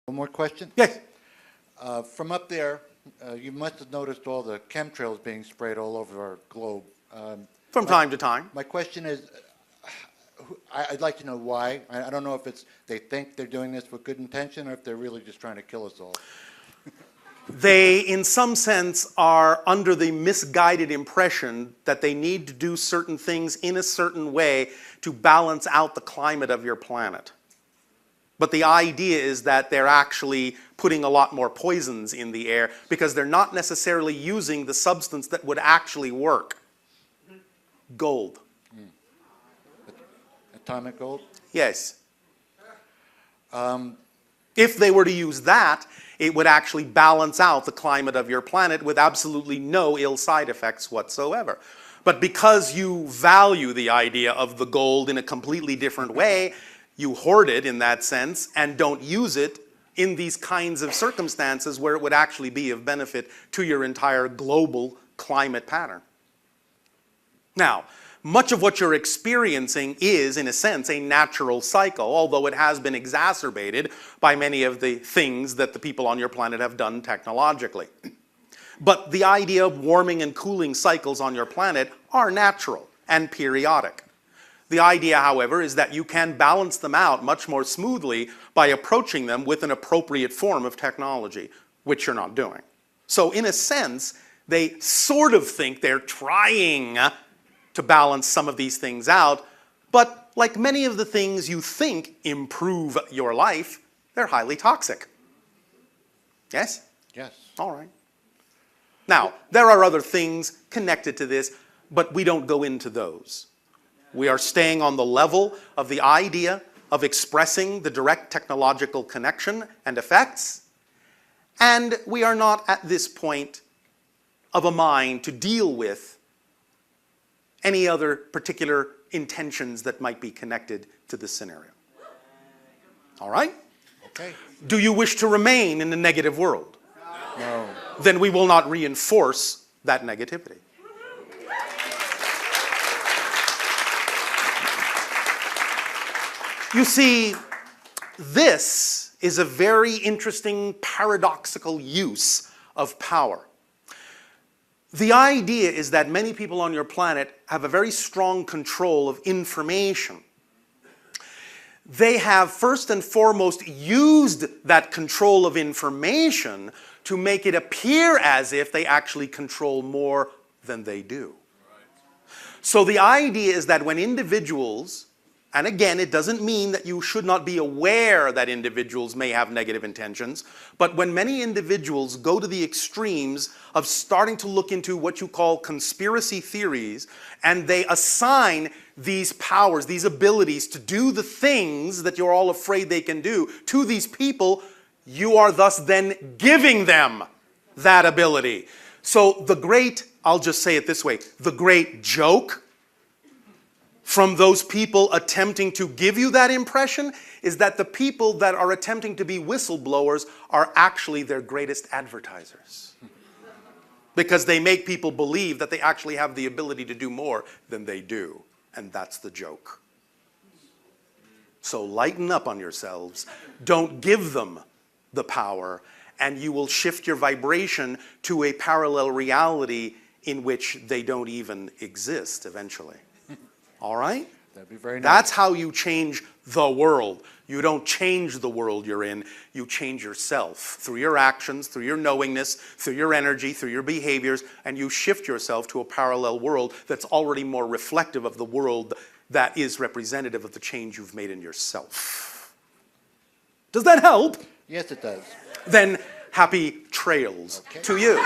One more question? Yes. From up there, you must have noticed all the chemtrails being sprayed all over our globe. From time to time. My question is, I'd like to know why. I don't know if it's they think they're doing this with good intention or if they're really just trying to kill us all. They, in some sense, are under the misguided impression that they need to do certain things in a certain way to balance out the climate of your planet. But the idea is that they're actually putting a lot more poisons in the air because they're not necessarily using the substance that would actually work. Gold. Atomic gold? Yes. If they were to use that, it would actually balance out the climate of your planet with absolutely no ill side effects whatsoever. But because you value the idea of the gold in a completely different way, you hoard it in that sense and don't use it in these kinds of circumstances where it would actually be of benefit to your entire global climate pattern. Now, much of what you're experiencing is, in a sense, a natural cycle, although it has been exacerbated by many of the things that the people on your planet have done technologically. But the idea of warming and cooling cycles on your planet are natural and periodic. The idea, however, is that you can balance them out much more smoothly by approaching them with an appropriate form of technology, which you're not doing. So in a sense, they sort of think they're trying to balance some of these things out, but like many of the things you think improve your life, they're highly toxic. Yes? Yes. All right. Now, there are other things connected to this, but we don't go into those. We are staying on the level of the idea of expressing the direct technological connection and effects, and we are not at this point of a mind to deal with any other particular intentions that might be connected to this scenario. All right? Okay. Do you wish to remain in the negative world? No. Then we will not reinforce that negativity. You see, this is a very interesting paradoxical use of power. The idea is that many people on your planet have a very strong control of information. They have first and foremost used that control of information to make it appear as if they actually control more than they do. So the idea is that when individuals, and again, it doesn't mean that you should not be aware that individuals may have negative intentions, but when many individuals go to the extremes of starting to look into what you call conspiracy theories, and they assign these powers, these abilities to do the things that you're all afraid they can do to these people, you are thus then giving them that ability. So the great, I'll just say it this way, the great joke from those people attempting to give you that impression is that the people that are attempting to be whistleblowers are actually their greatest advertisers. Because they make people believe that they actually have the ability to do more than they do. And that's the joke. So lighten up on yourselves. Don't give them the power, and you will shift your vibration to a parallel reality in which they don't even exist eventually. All right? That'd be very nice. That's how you change the world. You don't change the world you're in. You change yourself through your actions, through your knowingness, through your energy, through your behaviors, and you shift yourself to a parallel world that's already more reflective of the world that is representative of the change you've made in yourself. Does that help? Yes, it does. Then happy trails to you.